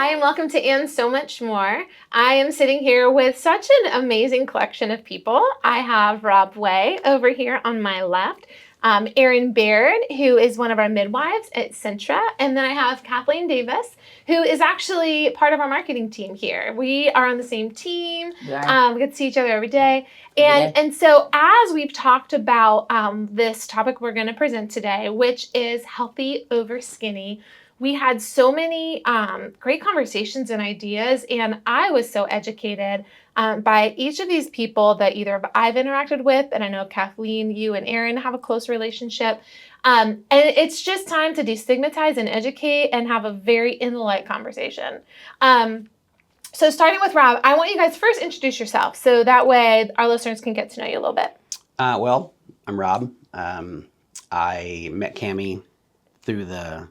Hi, and welcome to And So Much More. I am sitting here with such an amazing collection of people. I have Rob Way over here on my left, Erin Baird, who is one of our midwives at Centra, and then I have Kathleen Davis, who is actually part of our marketing team here. We are on the same team. Yeah. We get to see each other every day. And so as we've talked about this topic we're going to present today, which is healthy over skinny, we had so many great conversations and ideas, and I was so educated by each of these people that either I've interacted with, and I know Kathleen, you and Erin have a close relationship. And it's just time to destigmatize and educate and have a very in-the-light conversation. So starting with Rob, I want you guys first introduce yourself so that way our listeners can get to know you a little bit. Well, I'm Rob. I met Cammie through the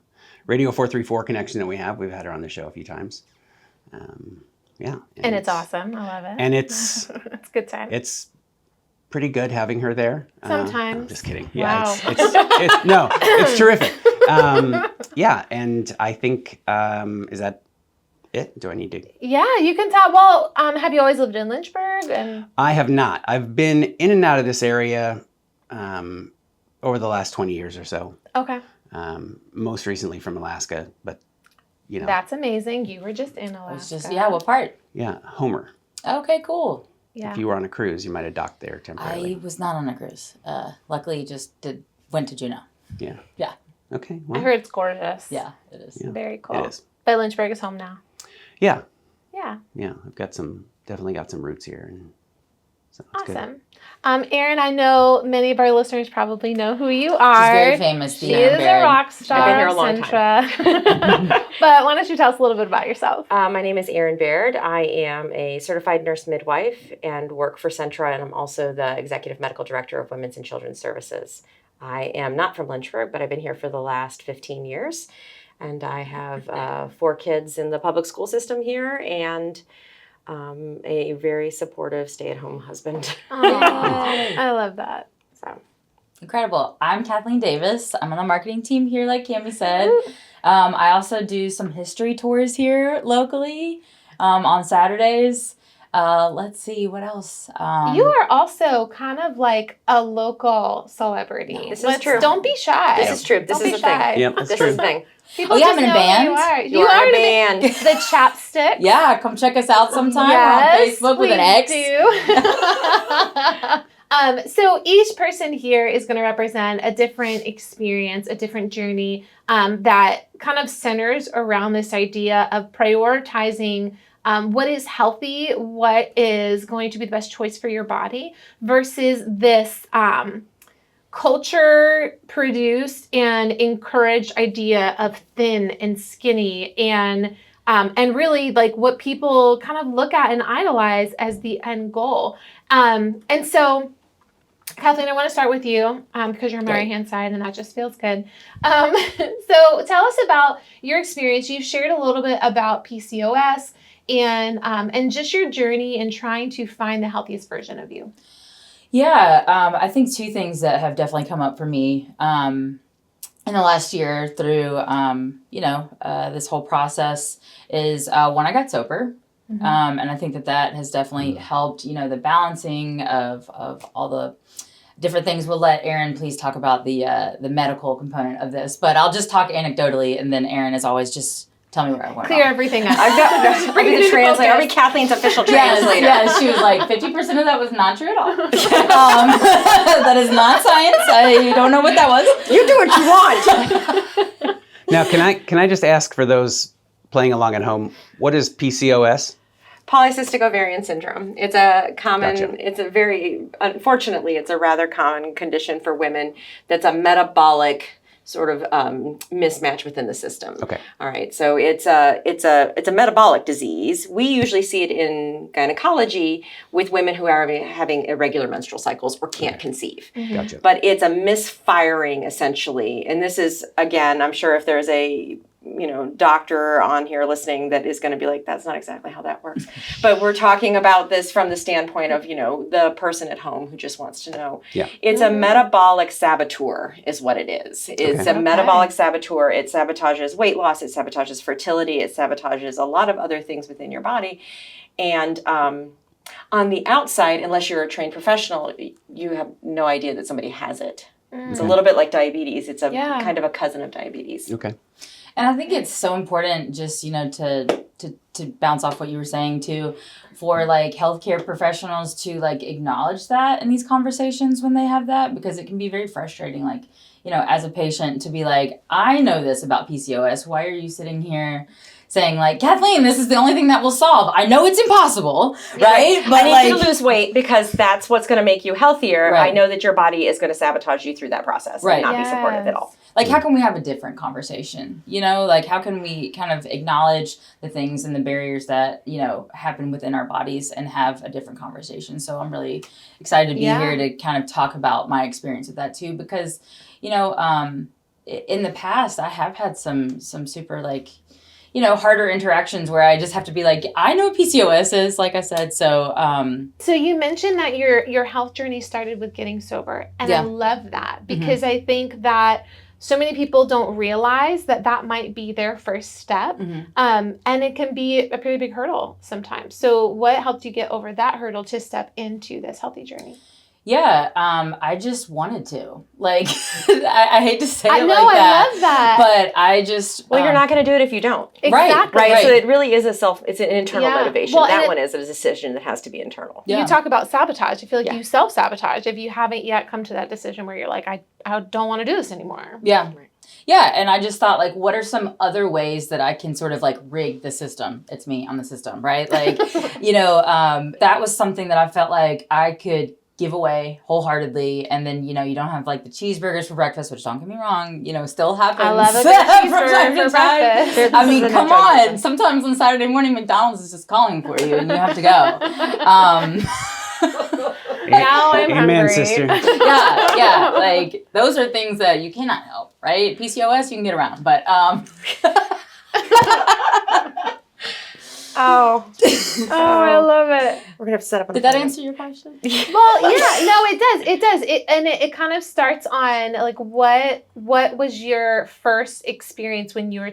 Radio 434 connection that we have. We've had her on the show a few times. Yeah. And it's awesome. I love it. And it's it's a good time. It's pretty good having her there. Sometimes. I'm just kidding. Yeah, wow. It's terrific. Yeah, and I think, is that it? Do I need to? Yeah, you can tell. Well, have you always lived in Lynchburg? I have not. I've been in and out of this area over the last 20 years or so. Okay. Most recently from Alaska, but you know. That's amazing. You were just in Alaska. What part? Yeah, Homer. Okay, cool. Yeah. If you were on a cruise, you might have docked there temporarily. I was not on a cruise. Luckily, went to Juneau. Yeah. Yeah. Okay. Well, I heard it's gorgeous. Yeah, it is. Yeah, very cool. It is. But Lynchburg is home now. Yeah. Yeah. Yeah, I've definitely got some roots here, and so it's awesome. Good. Erin, I know many of our listeners probably know who you are. She's very famous. She is a rock star. I've been here a long time. But why don't you tell us a little bit about yourself? My name is Erin Baird. I am a certified nurse midwife and work for Centra, and I'm also the executive medical director of Women's and Children's Services. I am not from Lynchburg, but I've been here for the last 15 years, and I have 4 kids in the public school system here, and a very supportive stay-at-home husband. I love that. So incredible. I'm Kathleen Davis. I'm on the marketing team here, like Cammie said. I also do some history tours here locally on Saturdays. Let's see, what else? You are also kind of like a local celebrity. This is true. Don't be shy. This is true. This is a thing. Yep, that's this true. is a thing. People I'm in a band. You are in a band. The Chapsticks. Yeah, come check us out sometime. Yes, We're on Facebook with an X. So each person here is going to represent a different experience, a different journey that kind of centers around this idea of prioritizing what is healthy, what is going to be the best choice for your body versus this culture-produced and encouraged idea of thin and skinny and really like what people kind of look at and idolize as the end goal. And so, Kathleen, I want to start with you because you're on my right-hand side and that just feels good. So tell us about your experience. You've shared a little bit about PCOS and just your journey in trying to find the healthiest version of you. Yeah, I think 2 things that have definitely come up for me in the last year through, this whole process is one, I got sober. Mm-hmm. And I think that has definitely helped, the balancing of all the different things. We'll let Erin please talk about the medical component of this, but I'll just talk anecdotally, and then Erin, as always, just tell me where I went Clear wrong. Everything up. I'll be the translator. I'll be Kathleen's official translator. Yes, she was like, 50% of that was not true at all. That is not science. I don't know what that was. You do what you want. Now, can I just ask for those playing along at home, what is PCOS? Polycystic ovarian syndrome. It's a common, Gotcha. Unfortunately, it's a rather common condition for women that's a metabolic sort of mismatch within the system. Okay. All right. So it's a metabolic disease. We usually see it in gynecology with women who are having irregular menstrual cycles or can't conceive. Mm-hmm. Gotcha. But it's a misfiring essentially. And this is, again, I'm sure if there's a doctor on here listening that is going to be like, that's not exactly how that works. But we're talking about this from the standpoint of, the person at home who just wants to know. Yeah. It's a metabolic saboteur is what it is. It's a metabolic saboteur. It sabotages weight loss. It sabotages fertility. It sabotages a lot of other things within your body. And on the outside, unless you're a trained professional, you have no idea that somebody has it. It's a little bit like diabetes. It's a kind of a cousin of diabetes. Okay. And I think it's so important just, to bounce off what you were saying too, for like healthcare professionals to like acknowledge that in these conversations when they have that, because it can be very frustrating. Like, as a patient to be like, I know this about PCOS. Why are you sitting here saying like, Kathleen, this is the only thing that will solve. I know it's impossible, right? But I need you to lose weight because that's what's going to make you healthier. Right. I know that your body is going to sabotage you through that process and not be supportive at all. Like, how can we have a different conversation? Like, how can we kind of acknowledge the things and the barriers that, happen within our bodies and have a different conversation? So I'm really excited to be here to kind of talk about my experience with that too, because, in the past, I have had some super like, harder interactions where I just have to be like, I know what PCOS is, like I said. So, So you mentioned that your health journey started with getting sober, and I love that because I think that so many people don't realize that might be their first step, and it can be a pretty big hurdle sometimes. So what helped you get over that hurdle to step into this healthy journey? Yeah, I just wanted to. Like, I hate to say it like that. I love that. But I just... Well, you're not going to do it if you don't. Exactly. Right. So it really is it's an internal motivation. Well, that one is a decision that has to be internal. Yeah. You talk about sabotage. I feel like you self-sabotage if you haven't yet come to that decision where you're like, I don't want to do this anymore. Yeah. Yeah, and I just thought, like, what are some other ways that I can sort of, like, rig the system? It's me, I'm the system, right? Like, that was something that I felt like I could give away wholeheartedly, and then, you don't have, like, the cheeseburgers for breakfast, which, don't get me wrong, still happens. I love a good cheeseburger for breakfast. I mean, come on. Sometimes on Saturday morning, McDonald's is just calling for you, and you have to go. Now I'm Amen, hungry. sister. Yeah, like, those are things that you cannot help, right? PCOS, you can get around, but, Oh, I love it. We're going to have to set up Did that answer your question? Well, yeah, no, it does. It kind of starts on like what was your first experience when you were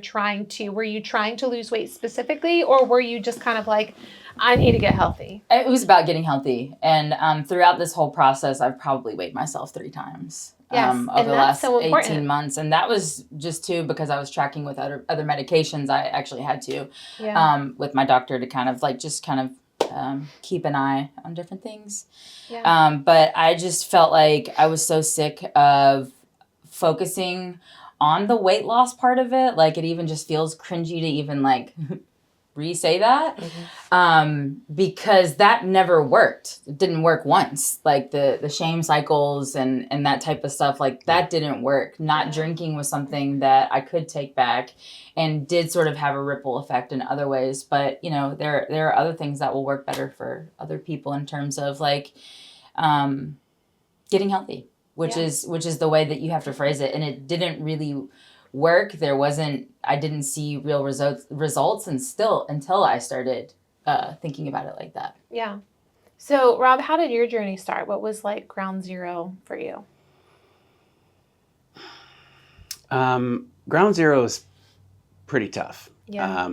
you trying to lose weight specifically, or were you just kind of like, I need to get healthy? It was about getting healthy, and throughout this whole process, I've probably weighed myself 3 times. Over the last 18 months. And that was just too because I was tracking with other medications. I actually had to with my doctor to kind of like just kind of keep an eye on different things. Yeah. But I just felt like I was so sick of focusing on the weight loss part of it. Like it even just feels cringy to even like re-say that because that never worked. It didn't work once. Like the shame cycles and that type of stuff, like that didn't work. Not drinking was something that I could take back and did sort of have a ripple effect in other ways. But there are other things that will work better for other people in terms of like getting healthy, which is the way that you have to phrase it. And it didn't really work. I didn't see real results until I started thinking about it like that. Yeah. So Rob, how did your journey start? What was like ground zero for you? Ground zero is pretty tough. Yeah.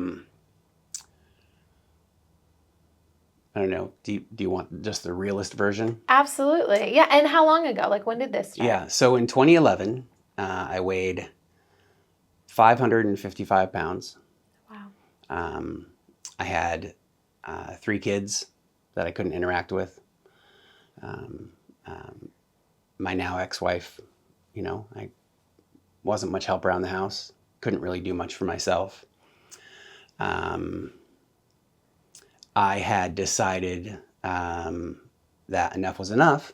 I don't know. Do you want just the realist version? Absolutely. Yeah. And how long ago? Like when did this start? Yeah. So in 2011, I weighed 555 pounds. Wow. I had 3 kids that I couldn't interact with. My now ex-wife, I wasn't much help around the house. Couldn't really do much for myself. I had decided that enough was enough.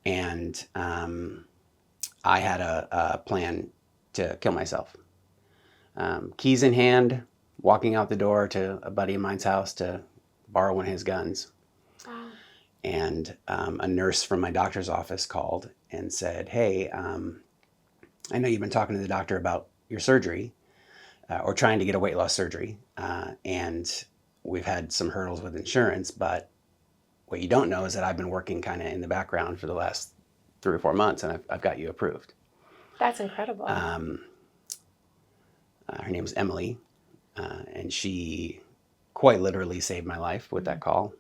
And I had a plan to kill myself. Keys in hand, walking out the door to a buddy of mine's house to borrow one of his guns. Wow. And a nurse from my doctor's office called and said, hey, I know you've been talking to the doctor about your surgery. or trying to get a weight loss surgery. And we've had some hurdles with insurance, but what you don't know is that I've been working kind of in the background for the last 3 or 4 months, and I've got you approved. That's incredible. Her name is Emily, and she quite literally saved my life with that call.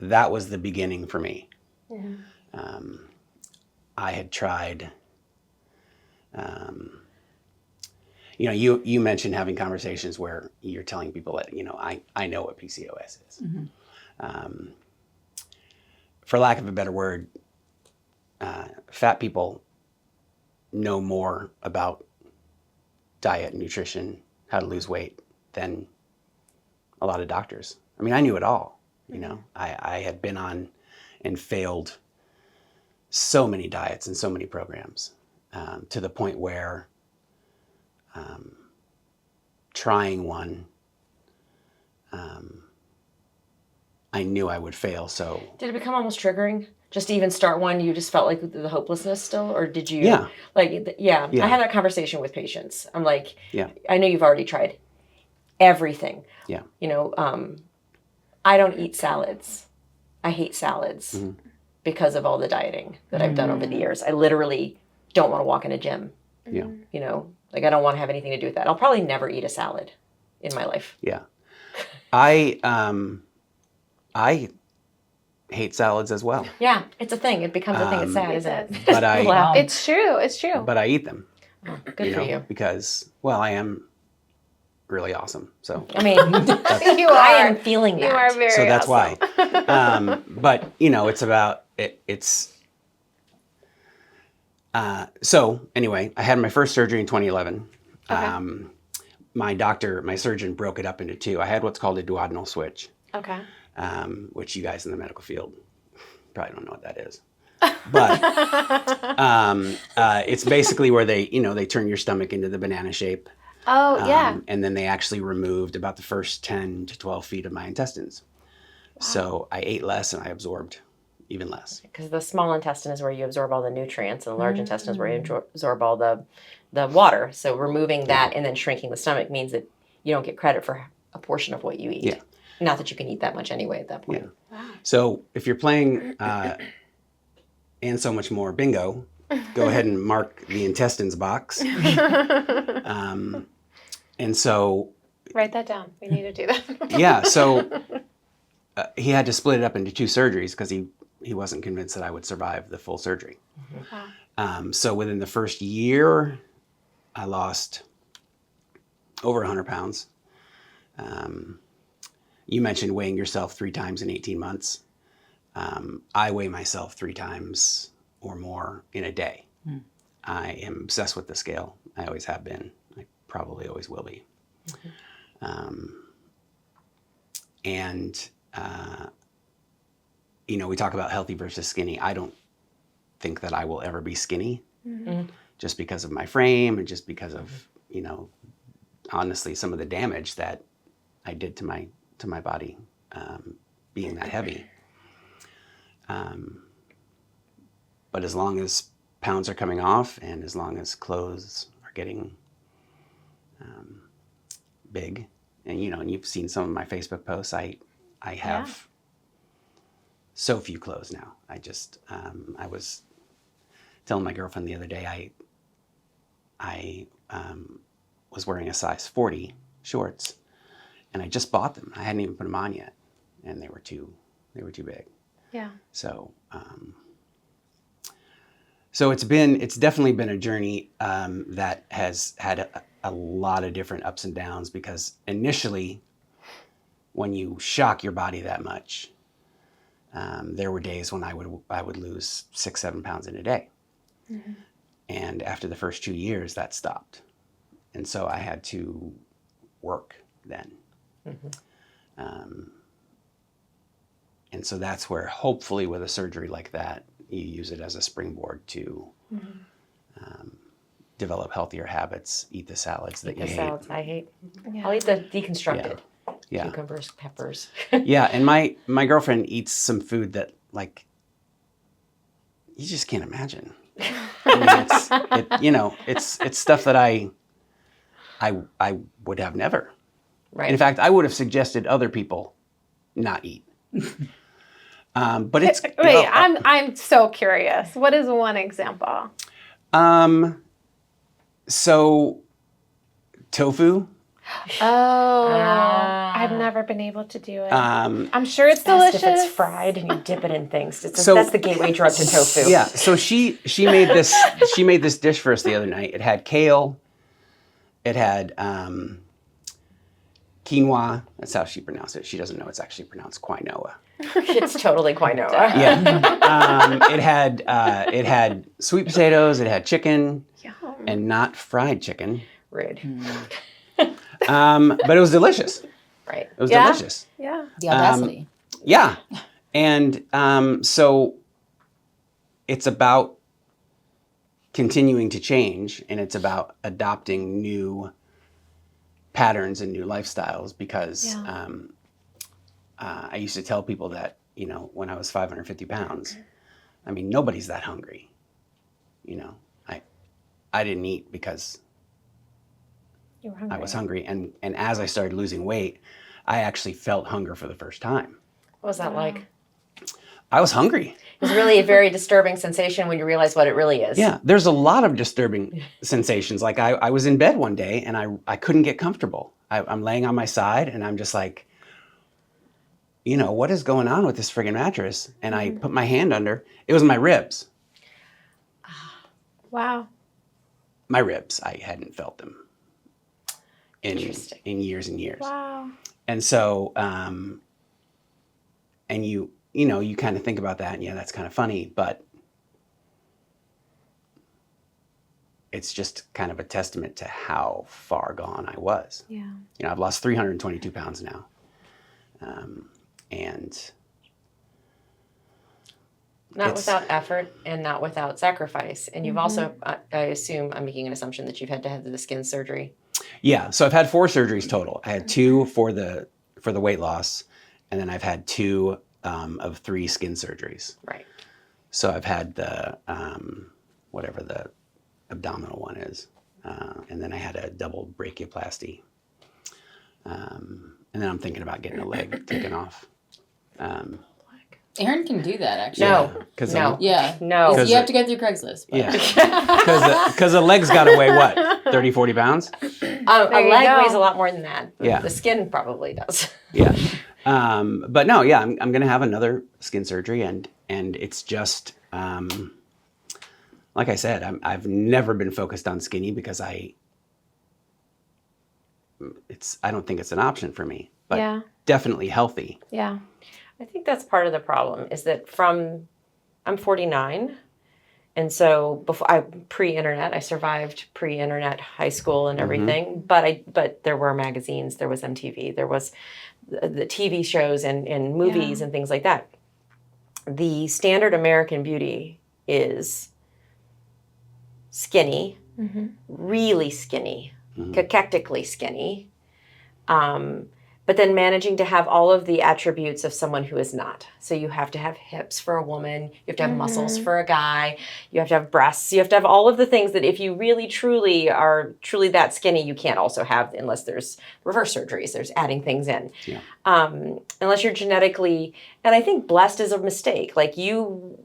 That was the beginning for me. I had tried, you mentioned having conversations where you're telling people that, I know what PCOS is. For lack of a better word, fat people know more about diet, nutrition, how to lose weight than a lot of doctors. I mean, I knew it all, I had been on and failed so many diets and so many programs, to the point where trying one, I knew I would fail. So Did it become almost triggering? Just to even start one, you just felt like the hopelessness still, or did you? Yeah. Yeah. Yeah. I have that conversation with patients. I'm like, Yeah. I know you've already tried everything. Yeah. I don't eat salads. I hate salads because of all the dieting that I've done over the years. I literally don't want to walk in a gym. Yeah. I don't want to have anything to do with that. I'll probably never eat a salad in my life. Yeah. I hate salads as well. Yeah, it's a thing. It becomes a thing. It's sad, isn't it? But I Wow. It's true. It's true. but I eat them. Good for you. Because, well, I am really awesome. So I mean, You I are. am feeling that. You are very so that's awesome. why. But it's about it. So anyway, I had my first surgery in 2011. Okay. My surgeon broke it up into 2. I had what's called a duodenal switch, Okay. which you guys in the medical field probably don't know what that is. But it's basically where they turn your stomach into the banana shape. Oh, yeah. And then they actually removed about the first 10 to 12 feet of my intestines. Wow. So I ate less and I absorbed even less. Because the small intestine is where you absorb all the nutrients, and the large intestine is where you absorb all the water. So removing that and then shrinking the stomach means that you don't get credit for a portion of what you eat. Yeah. Not that you can eat that much anyway at that point. Yeah. Wow. So if you're playing and so much more bingo, go ahead and mark the intestines box. And so... Write that down. We need to do that. Yeah. So he had to split it up into 2 surgeries because he wasn't convinced that I would survive the full surgery. Wow. So within the first year, I lost over 100 pounds. You mentioned weighing yourself 3 times in 18 months. I weigh myself 3 times or more in a day. I am obsessed with the scale. I always have been. I probably always will be. We talk about healthy versus skinny. I don't think that I will ever be skinny, just because of my frame and just because of, honestly, some of the damage that I did to my body, being that heavy. But as long as pounds are coming off and as long as clothes are getting big, and you've seen some of my Facebook posts, I have so few clothes now. I was telling my girlfriend the other day, I was wearing a size 40 shorts, and I just bought them. I hadn't even put them on yet, and they were too big. Yeah. So it's definitely been a journey that has had a lot of different ups and downs, because initially, when you shock your body that much, there were days when I would lose 6-7 pounds in a day. And after the first 2 years, that stopped. And so I had to work then. And so that's where, hopefully with a surgery like that, you use it as a springboard to develop healthier habits, eat the salads that you hate. Salads I hate. Yeah. I'll eat the deconstructed. Yeah. Cucumbers, peppers. Yeah, and my girlfriend eats some food that, like, you just can't imagine. I mean, it's stuff that I I would have never. Right. In fact, I would have suggested other people not eat. But it's Wait, I'm so curious. What is one example? So tofu. Oh, Ah. I've never been able to do it. Um, I'm sure it's Best delicious. if it's fried and you dip it in things. So- That's the gateway drug to tofu. Yeah. So she made this dish for us the other night. It had kale. It had quinoa. That's how she pronounced it. She doesn't know it's actually pronounced quinoa. It's totally quinoa. Yeah. It had sweet potatoes. It had chicken, Yum. and not fried chicken. Rude. But it was delicious. Right. It was Yeah? delicious. Yeah. The audacity. Yeah. And so it's about continuing to change, and it's about adopting new patterns and new lifestyles because Yeah. I used to tell people that, when I was 550 pounds, I mean, nobody's that hungry. I didn't eat because You were hungry. I was hungry. And as I started losing weight, I actually felt hunger for the first time. What was that like? I was hungry. It's really a very disturbing sensation when you realize what it really is. Yeah, there's a lot of disturbing sensations. Like I was in bed one day and I couldn't get comfortable. I'm laying on my side and I'm just like, what is going on with this friggin' mattress? And I put my hand under. It was my ribs. Wow. My ribs. I hadn't felt them Interesting. in years and years. Wow. And so, and you kind of think about that, and yeah, that's kind of funny, but it's just kind of a testament to how far gone I was. Yeah. I've lost 322 pounds now. And Not It's- without effort and not without sacrifice. And you've also, I assume, I'm making an assumption that you've had to have the skin surgery. yeah, so I've had 4 surgeries total. I had 2 for the weight loss, and then I've had 2 of 3 skin surgeries. Right. So I've had the whatever the abdominal one is, and then I had a double brachioplasty, and then I'm thinking about getting a leg taken off. Aaron can do that, actually. No. because No. Yeah. No. Because You have to go through Craigslist. But. yeah, because a leg's got to weigh what, 30, 40 pounds? A There you leg go. weighs a lot more than that. Yeah. The skin probably does. Yeah. But no, yeah, I'm going to have another skin surgery, and it's just like I said, I've never been focused on skinny because I don't think it's an option for me, but Yeah. definitely healthy. Yeah. I think that's part of the problem is that I'm 49. And so before pre-internet, I survived pre-internet high school and everything, but there were magazines, there was MTV, there was the TV shows and movies and things like that. The standard American beauty is skinny, really skinny, cachectically skinny, but then managing to have all of the attributes of someone who is not. So you have to have hips for a woman, you have to have muscles for a guy, you have to have breasts, you have to have all of the things that if you really truly are truly that skinny, you can't also have unless there's reverse surgeries, there's adding things in. Yeah. Unless you're genetically, and I think blessed is a mistake. Like you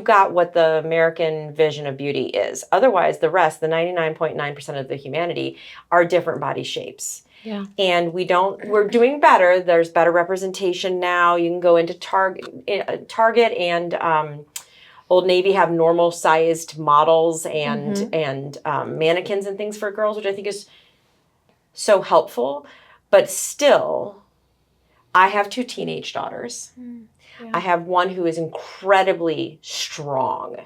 got what the American vision of beauty is. Otherwise, the rest, the 99.9% of the humanity, are different body shapes. Yeah. And we're doing better. There's better representation now. You can go into Target and Old Navy have normal sized models and mannequins and things for girls, which I think is so helpful. But still, I have 2 teenage daughters. Yeah. I have one who is incredibly strong,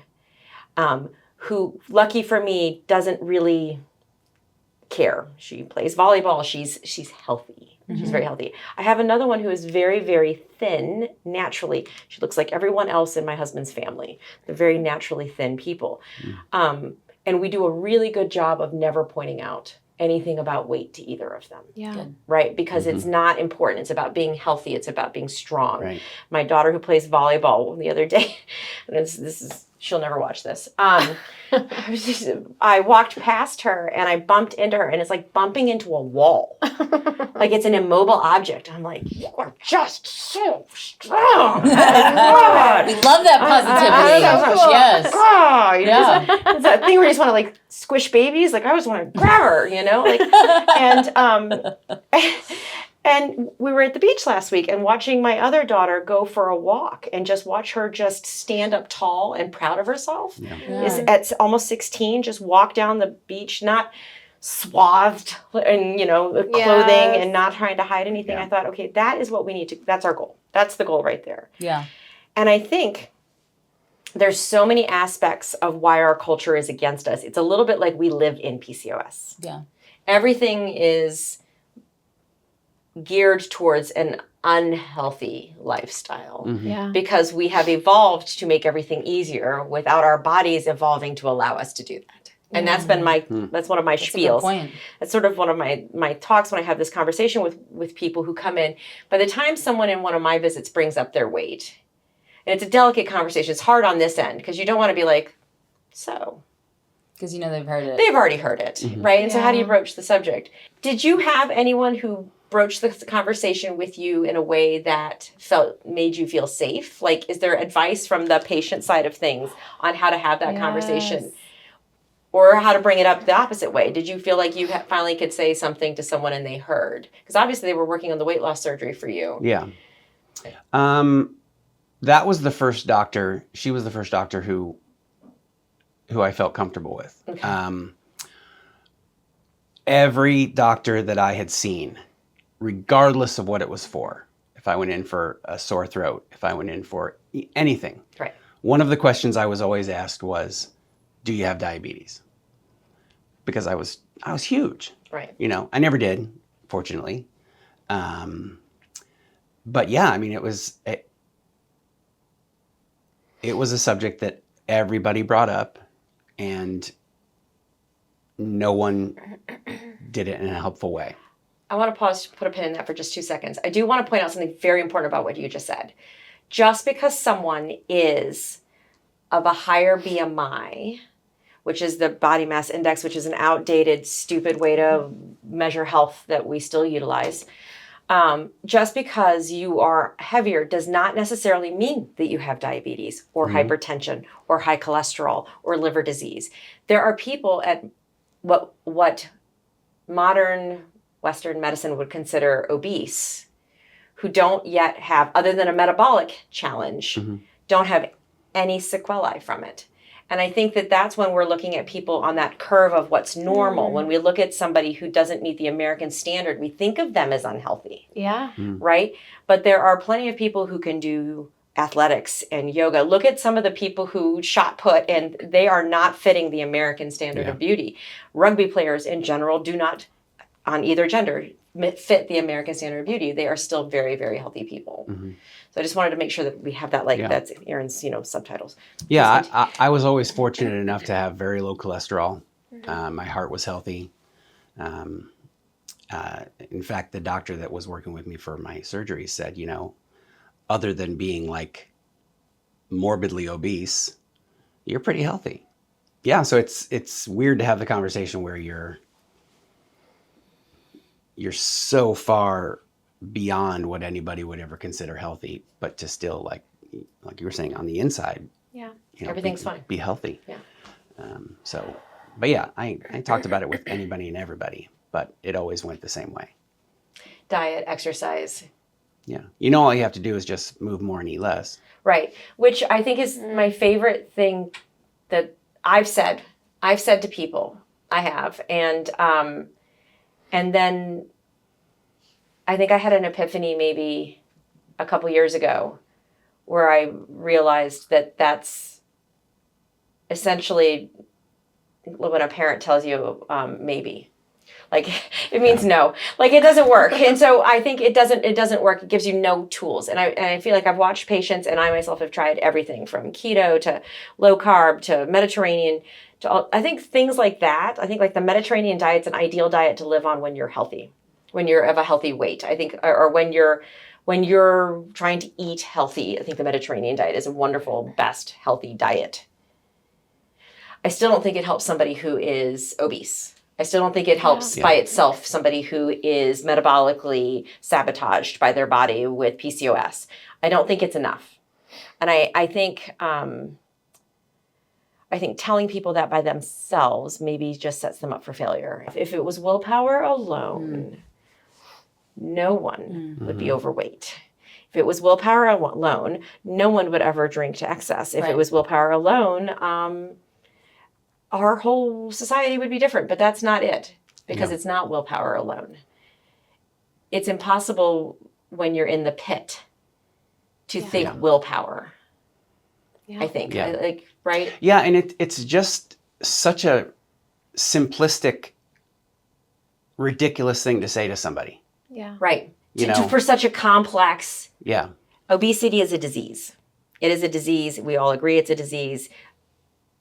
who, lucky for me, doesn't really care. She plays volleyball. She's healthy. She's very healthy. I have another one who is very, very thin naturally. She looks like everyone else in my husband's family. They're very naturally thin people. And we do a really good job of never pointing out anything about weight to either of them. Yeah. Good. Right? Because it's not important. It's about being healthy. It's about being strong. Right. My daughter who plays volleyball the other day, and this is she'll never watch this. I walked past her and I bumped into her, and it's like bumping into a wall. Like it's an immobile object. I'm like, you are just so strong. We love that positivity. Yes. Oh, you know, Yeah. it's that thing where you just want to like squish babies. Like I just want to grab her, you know, like, and we were at the beach last week and watching my other daughter go for a walk and just watch her just stand up tall and proud of herself. Yeah. Is at almost 16, just walk down the beach, not swathed in, you know, the clothing and not trying to hide anything. Yeah. I thought, okay, that is what we need to, that's our goal. That's the goal right there. Yeah. And I think there's so many aspects of why our culture is against us. It's a little bit like we live in PCOS. Yeah. Everything is geared towards an unhealthy lifestyle Mhm. because we have evolved to make everything easier without our bodies evolving to allow us to do that. And that's been that's one of my That's a good spiels. point. That's sort of one of my talks when I have this conversation with people who come in. By the time someone in one of my visits brings up their weight, and it's a delicate conversation, it's hard on this end because you don't want to be like, so. Because you know they've heard it. They've already heard it, right? And so how do you broach the subject? Did you have anyone who broached the conversation with you in a way that made you feel safe? Like, is there advice from the patient side of things on how to have that conversation? Or how to bring it up the opposite way? Did you feel like you finally could say something to someone and they heard? Because obviously they were working on the weight loss surgery for you. Yeah. That was the first doctor. She was the first doctor who I felt comfortable with. Okay. Every doctor that I had seen, regardless of what it was for, if I went in for a sore throat, if I went in for anything, Right. one of the questions I was always asked was, do you have diabetes? Because I was huge. Right. You know, I never did, fortunately. But yeah, I mean, it was a subject that everybody brought up, and no one did it in a helpful way. I want to pause to put a pin in that for just 2 seconds. I do want to point out something very important about what you just said. Just because someone is of a higher BMI, which is the body mass index, which is an outdated, stupid way to measure health that we still utilize, just because you are heavier does not necessarily mean that you have diabetes or hypertension or high cholesterol or liver disease. There are people at what modern Western medicine would consider obese who don't yet have, other than a metabolic challenge, don't have any sequelae from it. And I think that that's when we're looking at people on that curve of what's normal. When we look at somebody who doesn't meet the American standard, we think of them as unhealthy, Yeah. right? But there are plenty of people who can do athletics and yoga. Look at some of the people who shot put, and they are not fitting the American standard of beauty. Rugby players in general do not, on either gender, fit the American standard of beauty. They are still very, very healthy people. So I just wanted to make sure that we have that, that's Erin's, subtitles. Yeah, I was always fortunate enough to have very low cholesterol. My heart was healthy. In fact, the doctor that was working with me for my surgery said, other than being like morbidly obese, you're pretty healthy. Yeah, so it's weird to have the conversation where you're so far beyond what anybody would ever consider healthy, but to still like you were saying, on the inside, Everything's fine. Be healthy. Yeah. But yeah, I talked about it with anybody and everybody, but it always went the same way. Diet, exercise. Yeah. All you have to do is just move more and eat less. Right. Which I think is my favorite thing that I've said to people. I have. And then I think I had an epiphany maybe a couple years ago where I realized that that's essentially when a parent tells you maybe. Like it means no. Like it doesn't work. And so I think it doesn't work. It gives you no tools. And I feel like I've watched patients, and I myself have tried everything from keto to low carb to Mediterranean to all, I think things like that. I think like the Mediterranean diet's an ideal diet to live on when you're healthy, when you're of a healthy weight. I think, or when you're trying to eat healthy. I think the Mediterranean diet is a wonderful, best healthy diet I still don't think it helps somebody who is obese. I still don't think it helps Yeah. by itself somebody who is metabolically sabotaged by their body with PCOS. I don't think it's enough. And I think telling people that by themselves maybe just sets them up for failure. If it was willpower alone, no one would be overweight. If it was willpower alone, no one would ever drink to excess. If it was willpower alone, our whole society would be different. But that's not it, because it's not willpower alone. It's impossible when you're in the pit to think willpower. I think, right? Yeah, and it's just such a simplistic, ridiculous thing to say to somebody. Yeah. Right. You know? For such a complex. Yeah. Obesity is a disease. It is a disease. We all agree it's a disease,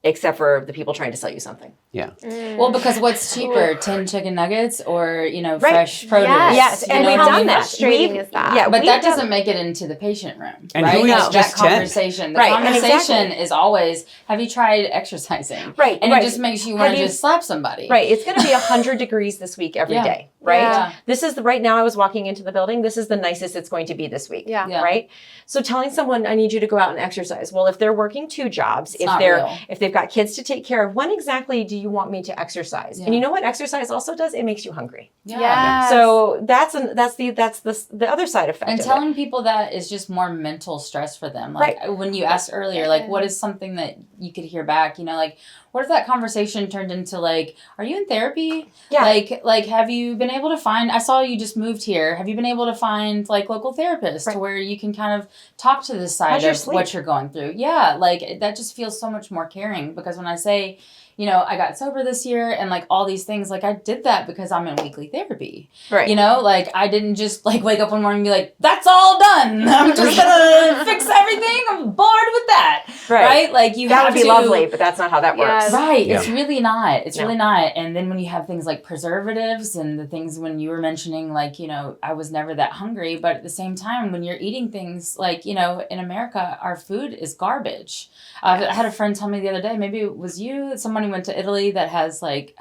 except for the people trying to sell you something. Yeah. Well, because what's cheaper, 10 chicken nuggets or, fresh produce? Yes, and we've done that. Frustrating is that? Yeah, But that doesn't make it into the patient room, And right? who eats That just 10? conversation. The Right, conversation is always, have you tried exercising? Right, And right. it just makes you want to just slap somebody. Right. It's going to be 100 degrees this week every day, right? Yeah. This is right now I was walking into the building. This is the nicest it's going to be this week. Yeah. Yeah. Right. So telling someone, I need you to go out and exercise. Well, if they're working 2 jobs, not real. if they've got kids to take care of, when exactly do you want me to exercise? Yeah. And you know what exercise also does? It makes you hungry. Yeah. Yes. So that's the other side effect. And of telling people that is just more mental stress for them. Like when you asked earlier, like what is something that you could hear back? What if that conversation turned into like, are you in therapy? Yeah. Like have you been able to find, I saw you just moved here. Have you been able to find like local therapists to where you can kind of talk to this side of what you're going through? Yeah. Like that just feels so much more caring, because when I say, I got sober this year and like all these things, like I did that because I'm in weekly therapy. Right. Like I didn't just like wake up one morning and be like, that's all done. I'm just gonna fix everything. I'm bored with that. Right? Like you that have would be to, lovely, but that's not how that works. Yes. Right. Yeah. It's really not. It's really not. And then when you have things like preservatives and the things when you were mentioning, like, I was never that hungry, but at the same time, when you're eating things like, in America, our food is garbage. I had a friend tell me the other day, maybe it was you, someone went to Italy that has like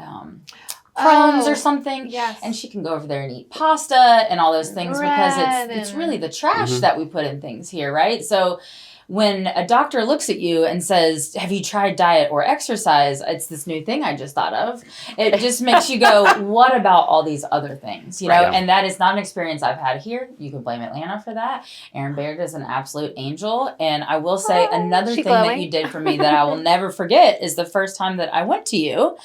Crohn's or something. Yes. And she can go over there and eat pasta and all those things because it's really the trash that we put in things here, right? So when a doctor looks at you and says, have you tried diet or exercise? It's this new thing I just thought of. It just makes you go, what about all these other things? Right. And that is not an experience I've had here. You can blame Atlanta for that. Erin Baird is an absolute angel. And I will say another thing that you did for me that I will never forget is the first time that I went to you.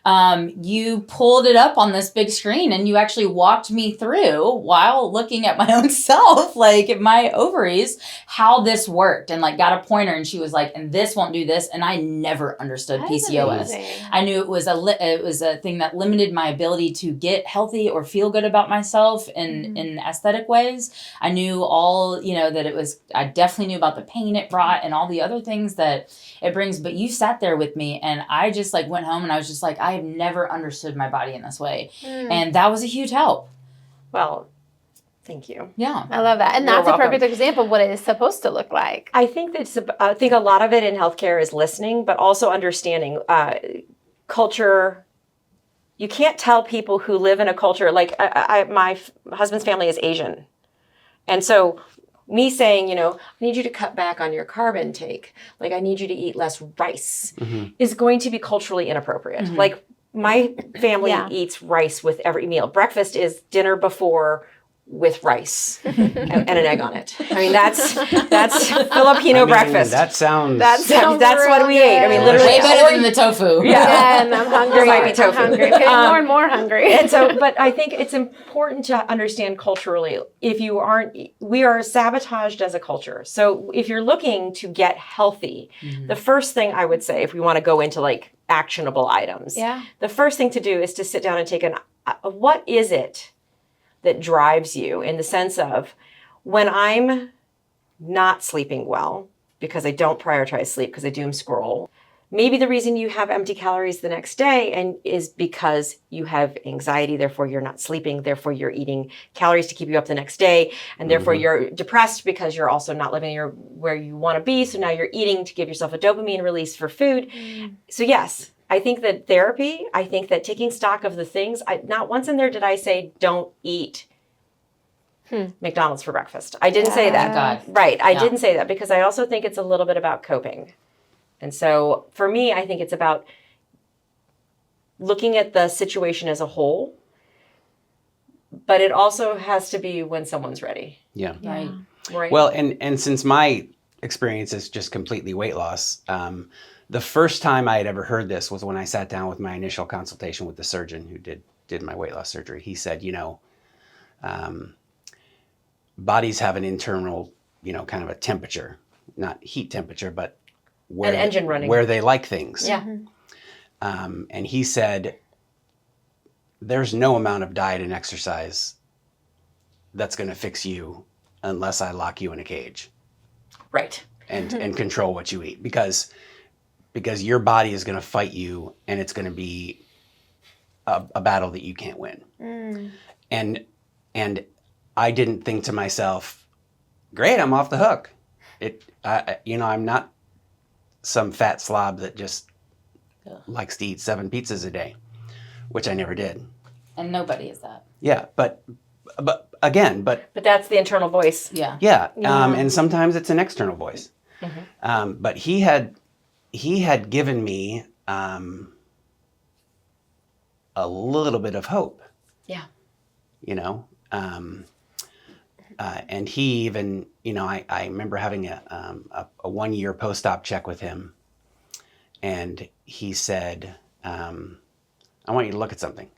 You pulled it up on this big screen and you actually walked me through while looking at my own self, like my ovaries, how this worked, and like got a pointer, and she was like, and this won't do this. And I never understood PCOS. I knew it was a thing that limited my ability to get healthy or feel good about myself in aesthetic ways. I knew all, that I definitely knew about the pain it brought and all the other things that it brings. But you sat there with me and I just like went home and I was just like, I have never understood my body in this way. And that was a huge help. Well, thank you. Yeah. I love that. And You're that's welcome. a perfect example of what it is supposed to look like. I think I think a lot of it in healthcare is listening, but also understanding culture. You can't tell people who live in a culture like my husband's family is Asian, and so me saying, I need you to cut back on your carb intake, like I need you to eat less rice, is going to be culturally inappropriate. Like my family eats rice with every meal. Breakfast is dinner before with rice and an egg on it. I mean, that's Filipino breakfast. That sounds. That's what we ate. I mean, literally Way better than the tofu. Yeah. And I'm hungry. There might be tofu. I'm hungry. I'm getting more and more hungry. And so, but I think it's important to understand culturally, we are sabotaged as a culture. So if you're looking to get healthy, the first thing I would say, if we want to go into like actionable items, the first thing to do is to sit down and take what is it that drives you, in the sense of, when I'm not sleeping well because I don't prioritize sleep because I doom scroll, maybe the reason you have empty calories the next day and is because you have anxiety, therefore you're not sleeping, therefore you're eating calories to keep you up the next day, and therefore you're depressed because you're also not living where you want to be, so now you're eating to give yourself a dopamine release for food. So yes, I think that therapy, I think that taking stock of the things, not once in there did I say don't eat McDonald's for breakfast. I didn't say that. God. Right, I didn't say that because I also think it's a little bit about coping. And so for me, I think it's about looking at the situation as a whole, but it also has to be when someone's ready. Yeah. Right. Well, and since my experience is just completely weight loss, the first time I had ever heard this was when I sat down with my initial consultation with the surgeon who did my weight loss surgery. He said, bodies have an internal, kind of a temperature, not heat temperature, but An engine running. where they like things. Yeah. And he said, there's no amount of diet and exercise that's going to fix you unless I lock you in a cage. Right. And control what you eat, because your body is going to fight you, and it's going to be a battle that you can't win. And I didn't think to myself, great, I'm off the hook. I'm not some fat slob that just likes to eat 7 pizzas a day, which I never did. And nobody is that. Yeah, but But that's the internal voice. Yeah. Yeah. And sometimes it's an external voice. But he had given me a little bit of hope. Yeah. And he even, I remember having a 1-year post-op check with him, and he said, I want you to look at something.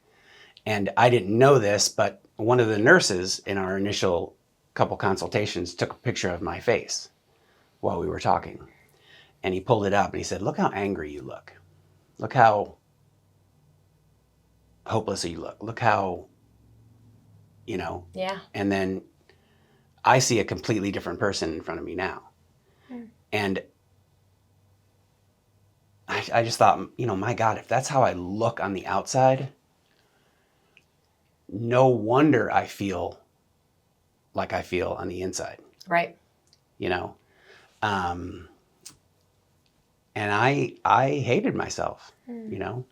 And I didn't know this, but one of the nurses in our initial couple consultations took a picture of my face while we were talking. And he pulled it up and he said, look how angry you look. Look how hopeless you look. Look how, Yeah. And then I see a completely different person in front of me now. And I just thought, my God, if that's how I look on the outside, no wonder I feel like I feel on the inside. Right. And I hated myself, and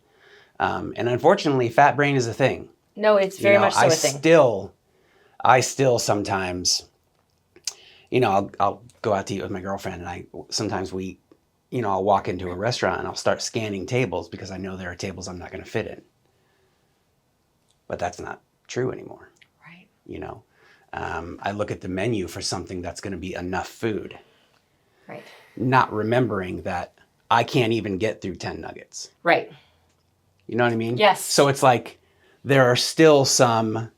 unfortunately, fat brain is a thing. No, it's very much so a thing. I still sometimes, I'll go out to eat with my girlfriend, and sometimes I'll walk into a restaurant and I'll start scanning tables because I know there are tables I'm not going to fit in. But that's not true anymore. Right. I look at the menu for something that's going to be enough food. Right. Not remembering that I can't even get through 10 nuggets. Right. You know what I mean? Yes. So it's like there are still some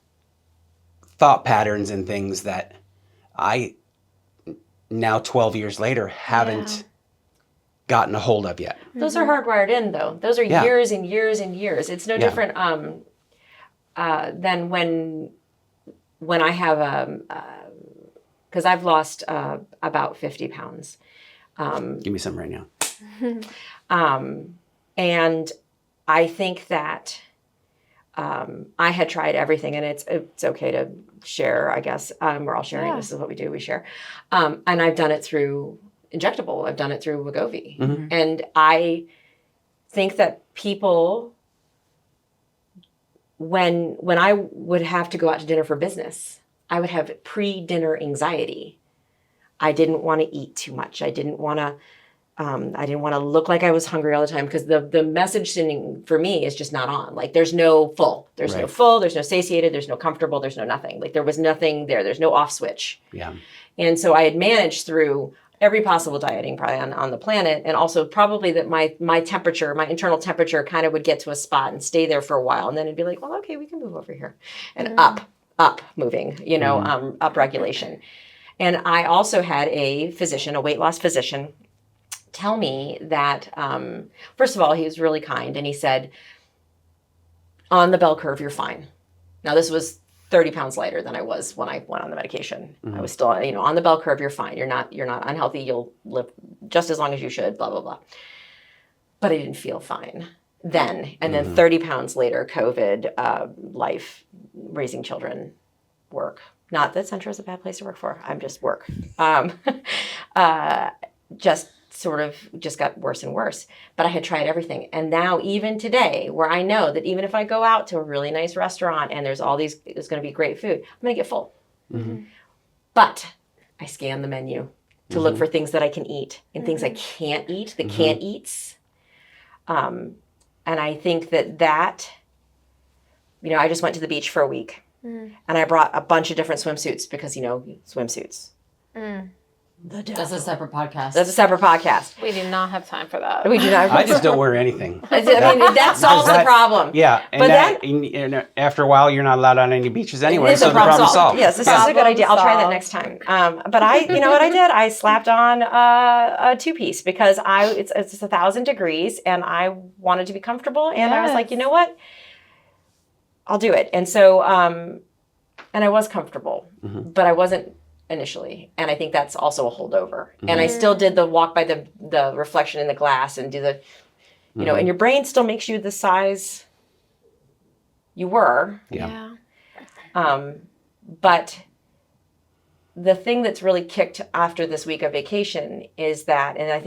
thought patterns and things that I, now 12 years later, haven't gotten a hold of yet. Those are hardwired in, though. Those are years and years and years. It's no different than when I have, because I've lost about 50 pounds. Give me some right now. And I think that I had tried everything, and it's okay to share, I guess. We're all sharing. Yeah. This is what we do. We share. And I've done it through injectable. I've done it through Wegovy. Mm-hmm. And I think that people, when I would have to go out to dinner for business, I would have pre-dinner anxiety. I didn't want to eat too much. I didn't want to look like I was hungry all the time, because the message sending for me is just not on. Like, there's no full. There's no full. There's no satiated. There's no comfortable. There's no nothing. Like, there was nothing there. There's no off switch. Yeah. And so I had managed through every possible dieting probably on the planet, and also probably that my temperature, my internal temperature, kind of would get to a spot and stay there for a while, and then it'd be like, well, okay, we can move over here, and up moving, up regulation. And I also had a weight loss physician, tell me that, first of all, he was really kind, and he said, on the bell curve, you're fine. Now, this was 30 pounds lighter than I was when I went on the medication. Mm-hmm. I was still, on the bell curve, you're fine. You're not unhealthy. You'll live just as long as you should, blah, blah, blah. but I didn't feel fine then. And then 30 pounds later, COVID, life, raising children, work. Not that Centra is a bad place to work for. I'm just work. Just got worse and worse. But I had tried everything. And now even today, where I know that even if I go out to a really nice restaurant and there's going to be great food, I'm going to get full. But I scan the menu to look for things that I can eat and things I can't eat, the can't eats. And I think that, I just went to the beach for a week and I brought a bunch of different swimsuits because, swimsuits. The devil. That's a separate podcast. That's a separate podcast. We do not have time for that. We do not. I just don't wear anything. That solves the problem. Yeah, and, But and after a while, you're not allowed on any beaches anyway, It's so a the problem's solved. Yes, this is a good idea. I'll try that next time. But you know what I did? I slapped on a two-piece because it's 1,000 degrees and I wanted to be comfortable. And I was like, you know what? I'll do it. And so, and I was comfortable, but I wasn't initially. And I think that's also a holdover. And I still did the walk by the reflection in the glass and do the, and your brain still makes you the size you were. Yeah. But the thing that's really kicked after this week of vacation is that, and I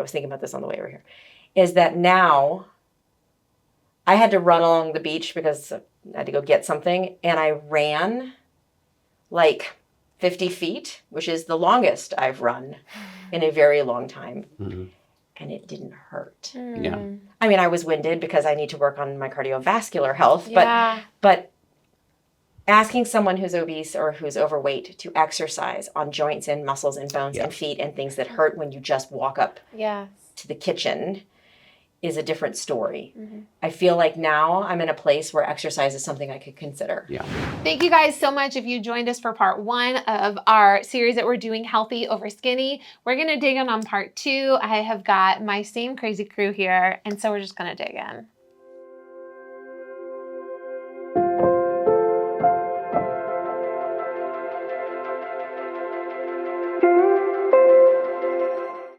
was thinking about this on the way over here, is that now I had to run along the beach because I had to go get something. And I ran like 50 feet, which is the longest I've run in a very long time. And it didn't hurt. Yeah. I mean, I was winded because I need to work on my cardiovascular health, Yeah. but asking someone who's obese or who's overweight to exercise on joints and muscles and bones and feet and things that hurt when you just walk up to the kitchen is a different story. I feel like now I'm in a place where exercise is something I could consider. Yeah. Thank you guys so much if you joined us for part 1 of our series that we're doing, Healthy Over Skinny. We're going to dig in on part 2. I have got my same crazy crew here, and so we're just going to dig in.